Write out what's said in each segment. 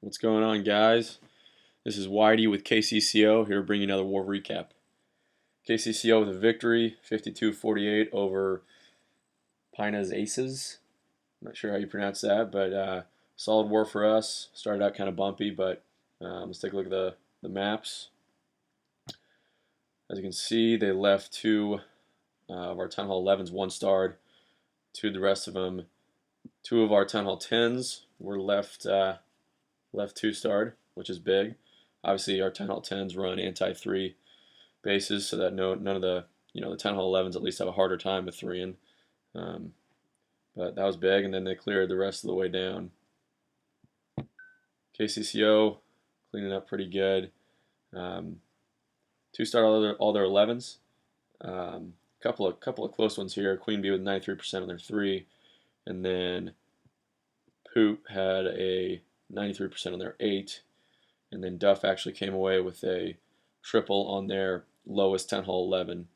What's going on, guys? This is Whitey with KCCO here to bring you another war recap. KCCO with a victory, 52-48 over PINAS ACES. I'm not sure how you pronounce that, but solid war for us. Started out kind of bumpy, but let's take a look at the maps. As you can see, they left two of our Town Hall 11s one-starred, two of the rest of them. Two of our Town Hall 10s were left two-starred, which is big. Obviously, our Town Hall 10s run anti-3 bases, so that none of the the Town Hall 11s at least have a harder time with 3-ing. But that was big, and then they cleared the rest of the way down. KCCO cleaning up pretty good. Two-star all their 11s. Couple of close ones here. Queen Bee with 93% on their 3, and then Poop had a 93% on their 8, and then Duff actually came away with a triple on their lowest Town Hall 11,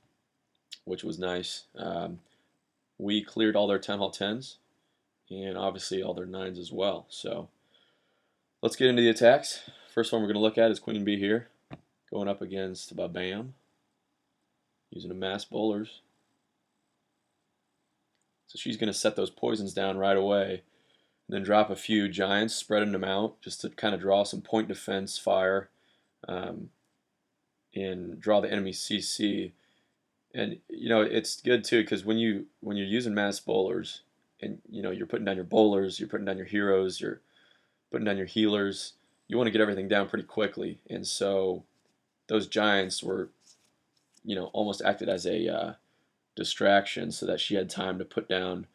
which was nice. We cleared all their Town Hall 10s, and obviously all their 9s as well. So let's get into the attacks. First one we're going to look at is Queen Bee here, going up against Bam, using a mass bowlers. So she's going to set those poisons down right away, and then drop a few giants, spreading them out just to kind of draw some point defense fire, and draw the enemy CC. And it's good too, because when you're using mass bowlers, and you're putting down your bowlers, you're putting down your heroes, you're putting down your healers, you want to get everything down pretty quickly. And so those giants were almost acted as a distraction, so that she had time to put down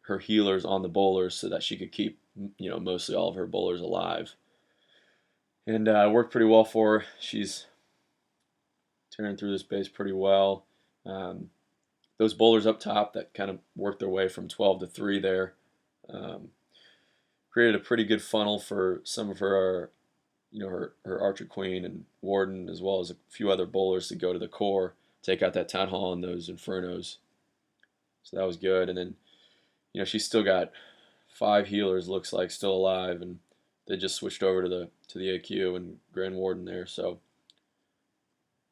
her healers on the bowlers, so that she could keep mostly all of her bowlers alive. And it worked pretty well for her. She's tearing through this base pretty well. Those bowlers up top that kind of worked their way from 12 to 3 there created a pretty good funnel for some of her her Archer Queen and Warden, as well as a few other bowlers to go to the core, take out that Town Hall and those Infernos. So that was good. And then she's still got 5 healers, looks like, still alive, and they just switched over to the AQ and Grand Warden there. So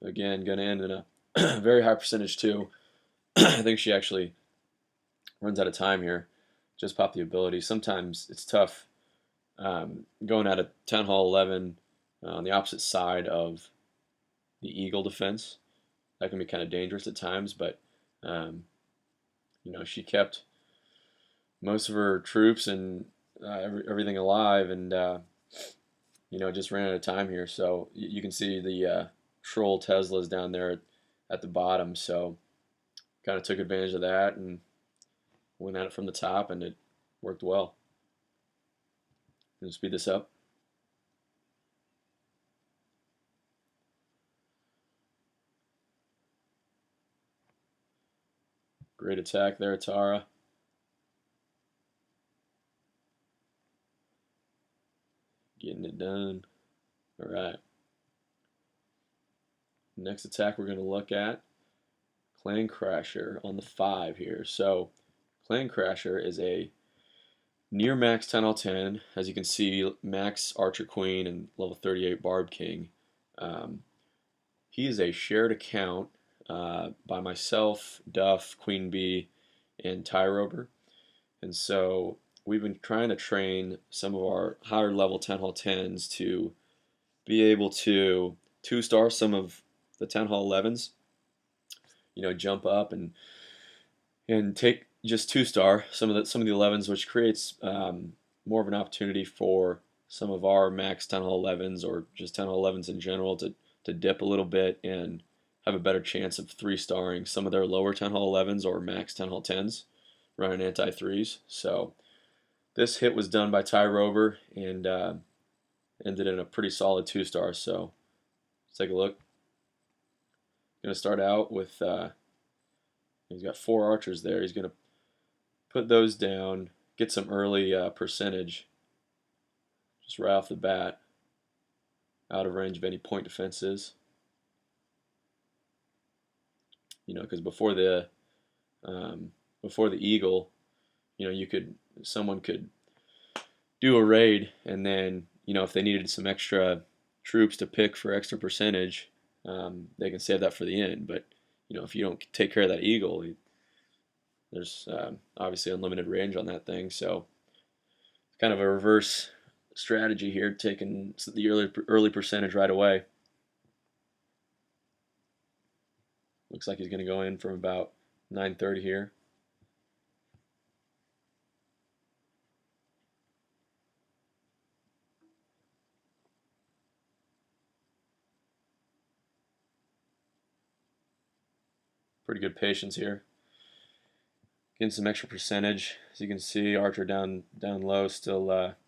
again, going to end in a very high percentage too. I think she actually runs out of time here. Just pop the ability. Sometimes it's tough going out of Town Hall 11 on the opposite side of the Eagle defense. That can be kind of dangerous at times, but she kept most of her troops and everything alive, and just ran out of time here. So you can see the troll Teslas down there at the bottom. So kind of took advantage of that and went at it from the top, and it worked well. I'm going to speed this up. Great attack there, Tara. Getting it done. All right. Next attack we're going to look at, Clan Crasher on the 5 here. So Clan Crasher is a near max Town Hall 10. As you can see, max Archer Queen and level 38 Barb King. He is a shared account by myself, Duff, Queen Bee, and Tyrober. And so we've been trying to train some of our higher level Town Hall 10s to be able to 2-star some of the Town Hall 11s, jump up and take just 2-star some of the 11s, which creates more of an opportunity for some of our max Town Hall 11s, or just Town Hall 11s in general, to dip a little bit and have a better chance of 3-starring some of their lower Town Hall 11s or max Town Hall 10s running anti-3s. So this hit was done by Tyrober and ended in a pretty solid 2-star. So let's take a look. Going to start out with he's got 4 archers there. He's going to put those down, get some early percentage just right off the bat, out of range of any point defenses. Because before the Eagle, someone could do a raid, and then if they needed some extra troops to pick for extra percentage, they can save that for the end. But if you don't take care of that eagle, there's obviously unlimited range on that thing. So it's kind of a reverse strategy here, taking the early percentage right away. Looks like he's going to go in from about 9:30 here. Pretty good patience here. Getting some extra percentage. As you can see, Archer down low, still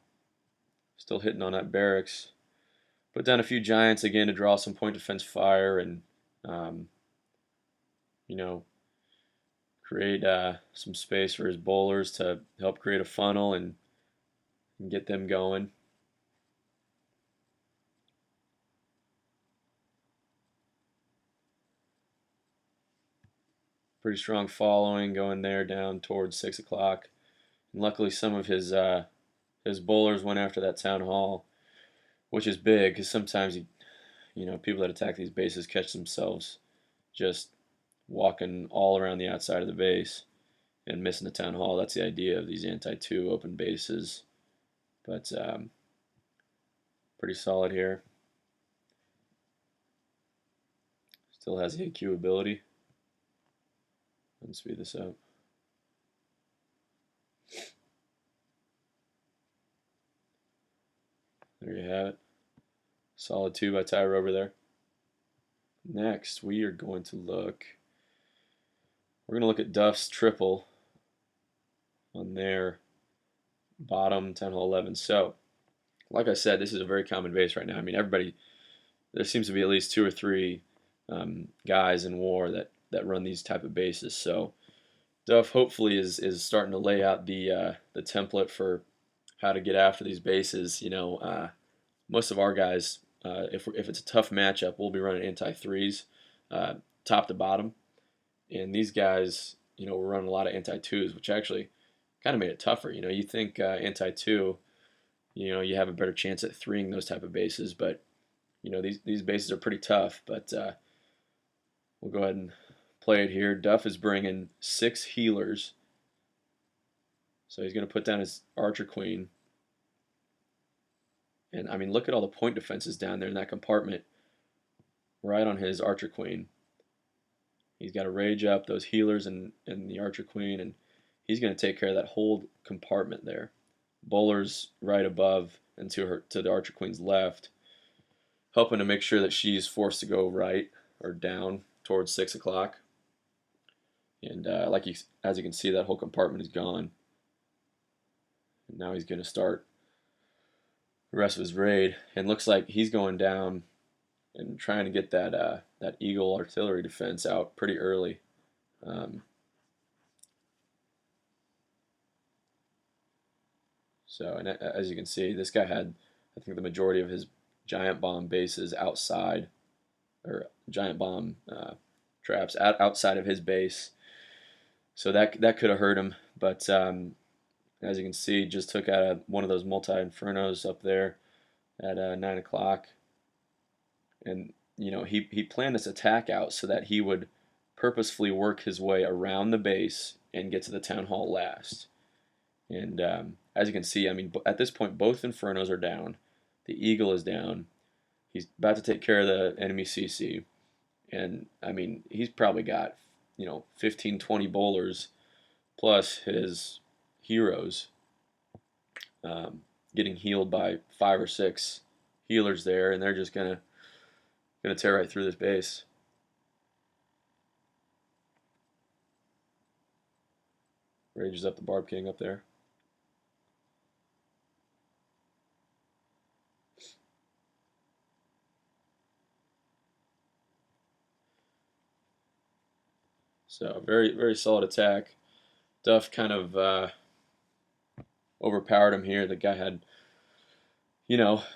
hitting on that barracks. Put down a few giants again to draw some point defense fire and create some space for his bowlers to help create a funnel and get them going. Pretty strong following going there down towards 6 o'clock. And luckily some of his bowlers went after that town hall, which is big because sometimes people that attack these bases catch themselves just walking all around the outside of the base and missing the town hall. That's the idea of these anti-2 open bases. But pretty solid here. Still has the AQ ability. Let's speed this up. There you have it. Solid 2 by Tyra over there. Next, we are going to look. We're going to look at Duff's Triple on their bottom 10 hole 11. So, like I said, this is a very common base right now. I mean, everybody. There seems to be at least 2 or 3 guys in war that run these type of bases. So, Duff hopefully is starting to lay out the template for how to get after these bases. Most of our guys, if it's a tough matchup, we'll be running anti-3s, top to bottom, and these guys, we're running a lot of anti-2s, which actually kind of made it tougher. You think anti-2, you have a better chance at 3ing those type of bases, but these bases are pretty tough. But we'll go ahead and play it here. Duff is bringing 6 healers, so he's going to put down his Archer Queen. And I mean, look at all the point defenses down there in that compartment, right on his Archer Queen. He's got to rage up those healers and the Archer Queen, and he's going to take care of that whole compartment there. Bowler's right above and to the Archer Queen's left, helping to make sure that she's forced to go right or down towards 6 o'clock. And as you can see, that whole compartment is gone. And now he's going to start the rest of his raid, and looks like he's going down and trying to get that Eagle artillery defense out pretty early. And as you can see, this guy had, I think, the majority of his giant bomb bases outside, or giant bomb traps outside of his base. So that could have hurt him, but as you can see, just took out one of those multi-infernos up there at 9 o'clock. And, he planned this attack out so that he would purposefully work his way around the base and get to the town hall last. And as you can see, I mean, at this point, both infernos are down. The Eagle is down. He's about to take care of the enemy CC. And, I mean, he's probably got, 15, 20 bowlers plus his heroes getting healed by 5 or 6 healers there, and they're just gonna tear right through this base. Rages up the Barb King up there. So very, very solid attack. Duff kind of overpowered him here. The guy had,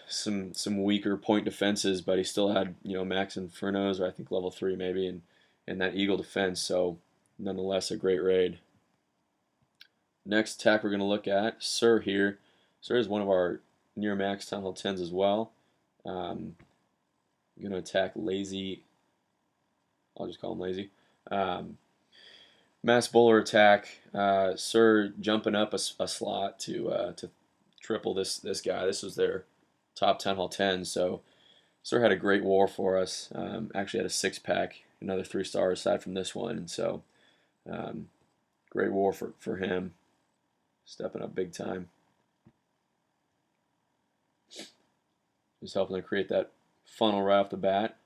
some weaker point defenses, but he still had, max infernos, or I think level 3 maybe, and that Eagle defense. So nonetheless, a great raid. Next attack we're going to look at, Sir here, So here's one of our near max tunnel 10s as well. I'm going to attack Lazy. I'll just call him Lazy. Mass bowler attack. Sir jumping up a slot to triple this guy. This was their top 10 hall 10. So Sir had a great war for us. Actually had a 6-pack, another 3-star aside from this one. And so great war for him. Stepping up big time. Just helping to create that funnel right off the bat.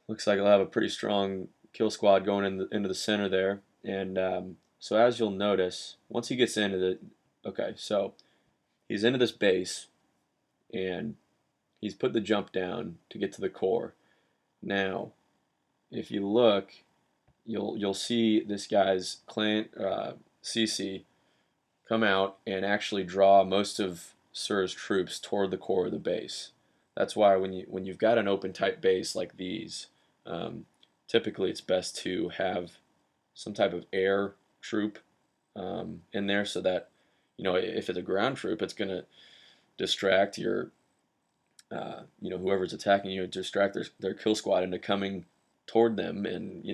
Looks like I'll have a pretty strong kill squad going into the center there. And so as you'll notice, once he gets into the... Okay, so he's into this base, and he's put the jump down to get to the core. Now, if you look, you'll see this guy's clan CC come out and actually draw most of Sir's troops toward the core of the base. That's why when you've got an open type base like these, typically it's best to have some type of air troop in there, so that if it's a ground troop, it's going to distract your whoever's attacking you, distract their kill squad into coming toward them and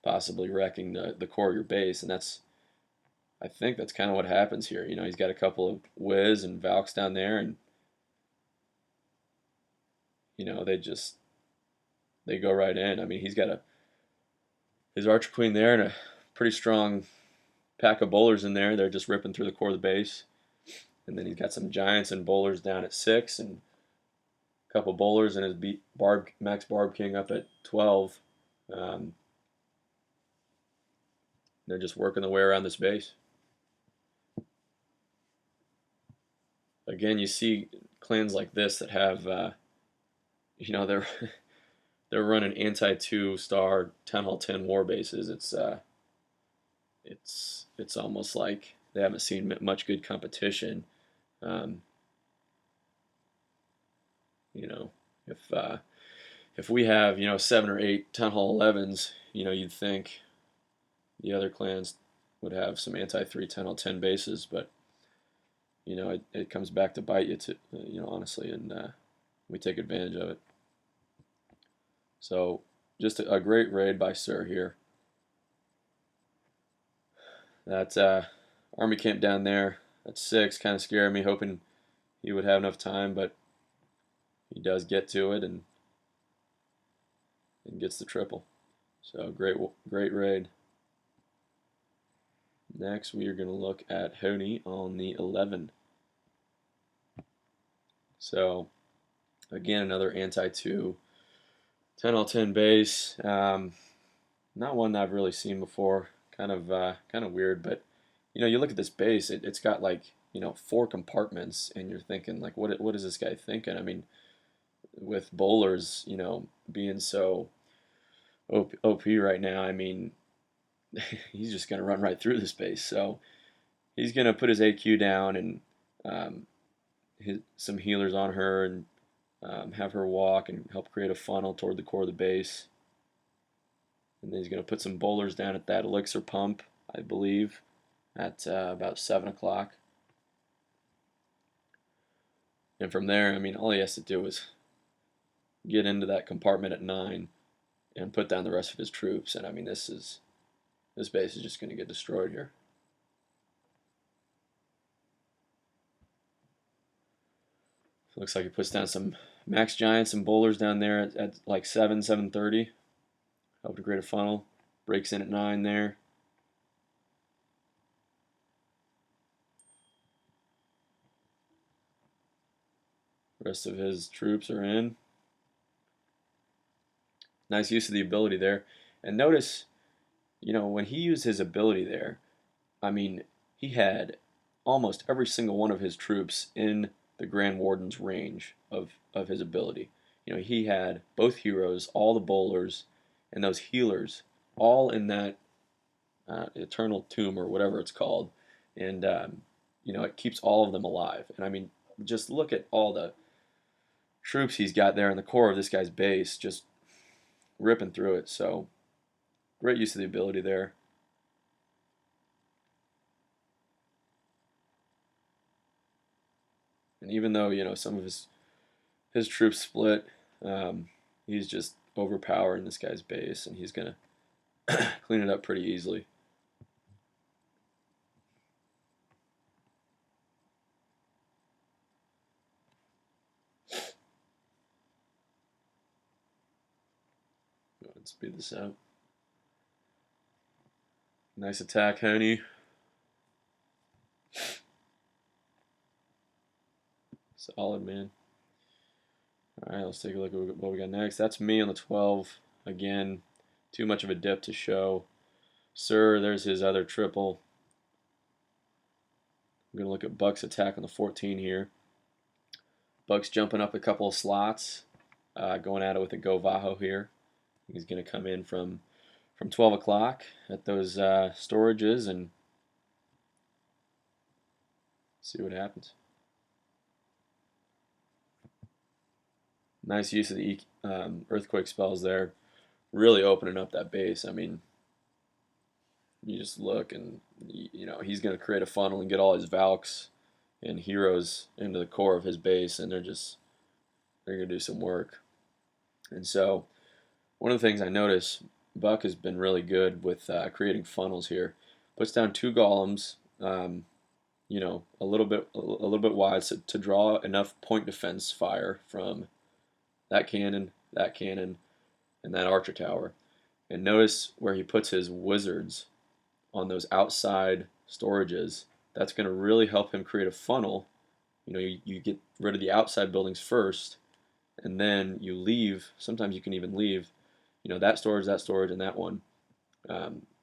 possibly wrecking the core of your base. And I think that's kind of what happens here. He's got a couple of Wiz and Valks down there, and they go right in. I mean, he's got his Archer Queen there and a pretty strong pack of bowlers in there. They're just ripping through the core of the base. And then he's got some Giants and bowlers down at 6, and a couple bowlers and his Max Barb King up at 12. They're just working their way around this base. Again, you see clans like this that have, they're they're running anti 2-star 10 hall 10 war bases. It's almost like they haven't seen much good competition. If we have 7 or 8 10 hall 11s, you'd think the other clans would have some anti 3 10 hall 10 bases, but it comes back to bite you, honestly, and we take advantage of it. So just a great raid by Sir here. That army camp down there at 6 kind of scared me, hoping he would have enough time, but he does get to it and gets the triple. So great raid. Next, we are going to look at Hoani on the 11. So again, another anti-2 10 all 10 base. Not one that I've really seen before. Kind of weird, but you look at this base. It's got like 4 compartments, and you're thinking like, what is this guy thinking? I mean, with bowlers, being so OP right now, I mean, he's just gonna run right through this base. So he's gonna put his AQ down and some healers on her, and have her walk and help create a funnel toward the core of the base. And then he's going to put some bowlers down at that elixir pump, I believe, at about 7 o'clock. And from there, I mean, all he has to do is get into that compartment at 9 and put down the rest of his troops. And I mean, this base is just going to get destroyed here. Looks like he puts down some max giants and bowlers down there at like 7:30. Help to create a funnel. Breaks in at 9 there. Rest of his troops are in. Nice use of the ability there. And notice, when he used his ability there, I mean, he had almost every single one of his troops in the Grand Warden's range of his ability. He had both heroes, all the bowlers, and those healers all in that eternal tomb or whatever it's called. And, it keeps all of them alive. And I mean, just look at all the troops he's got there in the core of this guy's base, just ripping through it. So great use of the ability there. And even though, you know, some of his troops split, he's just overpowering this guy's base, and he's gonna clean it up pretty easily. Let's speed this out. Nice attack, Hoani. Solid, man. Alright, let's take a look at what we got next. That's me on the 12. Again, too much of a dip to show. Sir, there's his other triple. I'm going to look at Buck's attack on the 14 here. Buck's jumping up a couple of slots, going at it with a Go Vaho here. He's going to come in from 12 o'clock at those storages and see what happens. Nice use of the earthquake spells there, really opening up that base. I mean, you just look and, you know, he's going to create a funnel and get all his Valks and heroes into the core of his base, and they're going to do some work. And so one of the things I notice, Buck has been really good with creating funnels here. Puts down 2 golems, you know, a little bit wide, so to draw enough point defense fire from that cannon, and that archer tower. And notice where he puts his wizards on those outside storages. That's going to really help him create a funnel. You know, you get rid of the outside buildings first, and then you leave. Sometimes you can even leave, you know, that storage, and that one,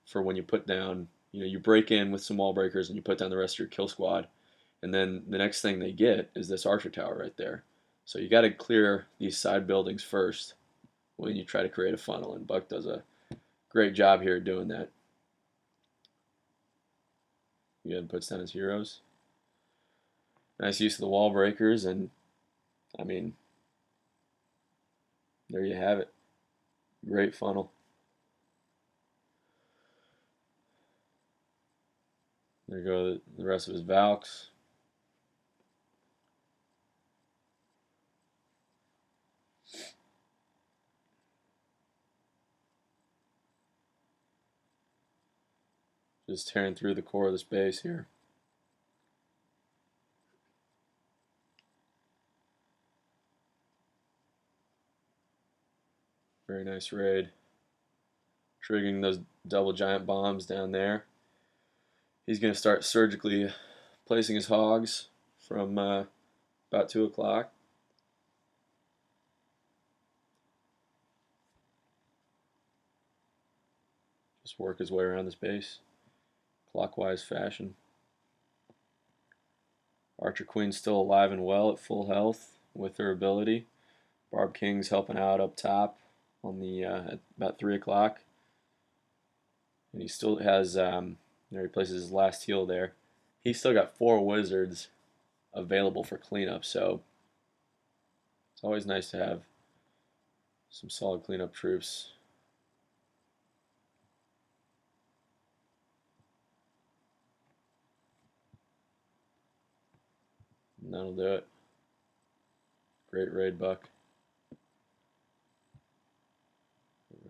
for when you put down, you know, you break in with some wall breakers and you put down the rest of your kill squad. And then the next thing they get is this archer tower right there. So you got to clear these side buildings first when you try to create a funnel, and Buck does a great job here doing that. Again, puts down his heroes. Nice use of the wall breakers, and I mean, there you have it. Great funnel. There go the rest of his Valks. Just tearing through the core of this base here. Very nice raid. Triggering those double giant bombs down there. He's going to start surgically placing his hogs from about 2 o'clock. Just work his way around this base, clockwise fashion. Archer Queen's still alive and well at full health with her ability. Barb King's helping out up top on the at about 3 o'clock. And he still has, there he places his last heal there. He's still got 4 wizards available for cleanup, so it's always nice to have some solid cleanup troops. And that'll do it. Great raid, Buck.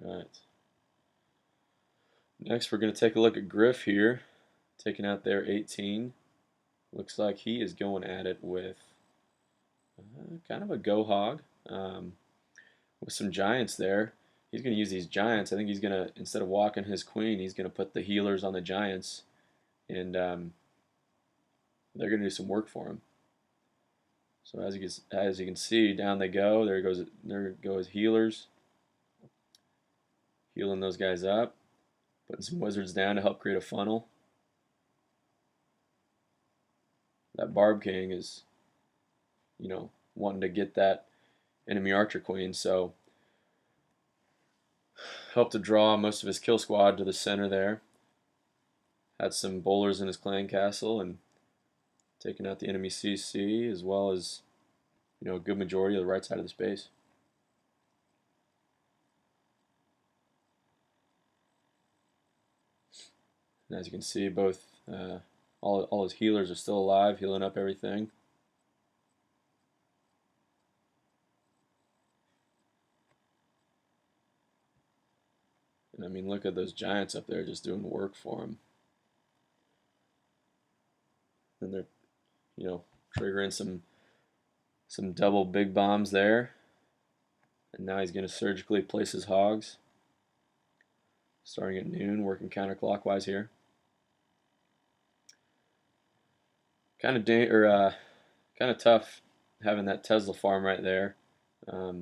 Alright. Next, we're going to take a look at Grif here, taking out their 18. Looks like he is going at it with kind of a go hog with some giants there. He's going to use these giants. I think he's going to, instead of walking his queen, he's going to put the healers on the giants, and they're going to do some work for him. So as you can see, down they go. There go his healers, healing those guys up, putting some wizards down to help create a funnel. That Barb King is, you know, wanting to get that enemy Archer Queen, so helped to draw most of his kill squad to the center there. Had some bowlers in his clan castle and taking out the enemy CC, as well as a good majority of the right side of the space. And as you can see, both all his healers are still alive, healing up everything. And I mean, look at those giants up there just doing work for him. And they're, triggering some double big bombs there. And now he's going to surgically place his hogs. Starting at noon, working counterclockwise here. Kind of tough having that Tesla farm right there. A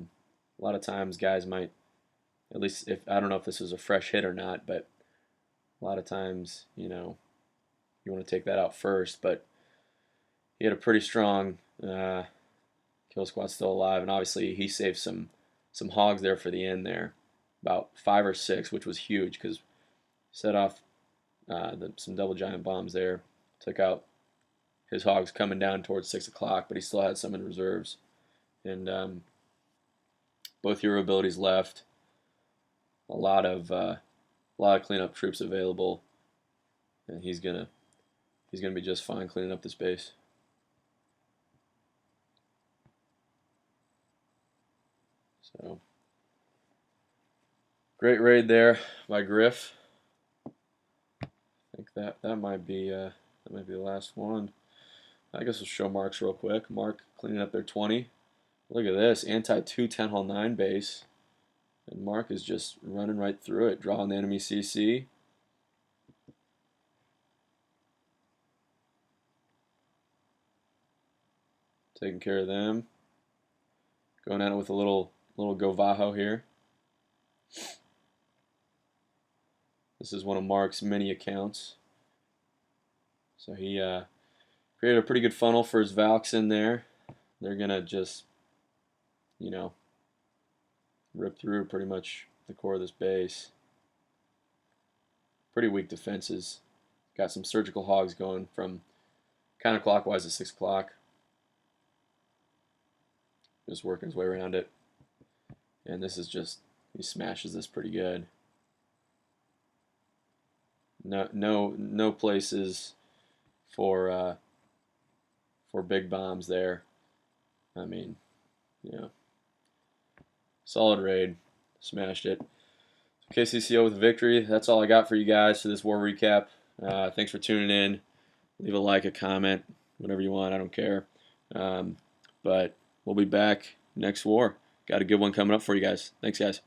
lot of times guys might, at least if I don't know if this was a fresh hit or not, but a lot of times, you want to take that out first. But he had a pretty strong kill squad still alive, and obviously he saved some hogs there for the end there, about 5 or 6, which was huge because set off some double giant bombs there, took out his hogs coming down towards 6 o'clock, but he still had some in reserves. And both hero abilities left. A lot of cleanup troops available, and he's gonna be just fine cleaning up this base. So great raid there by Grif. I think that might be the last one. I guess we'll show Mark's real quick. Mark cleaning up their 20. Look at this, anti-2 10 Hall 9 base. And Mark is just running right through it, drawing the enemy CC. Taking care of them. Going at it with a little Govajo here. This is one of Mark's mini accounts. So he created a pretty good funnel for his Valks in there. They're going to just, rip through pretty much the core of this base. Pretty weak defenses. Got some surgical hogs going from counterclockwise to 6 o'clock. Just working his way around it. And this is just, he smashes this pretty good. No places for big bombs there. I mean, solid raid, smashed it. KCCO with a victory. That's all I got for you guys for this war recap. Thanks for tuning in. Leave a like, a comment, whatever you want. I don't care. But we'll be back next war. Got a good one coming up for you guys. Thanks, guys.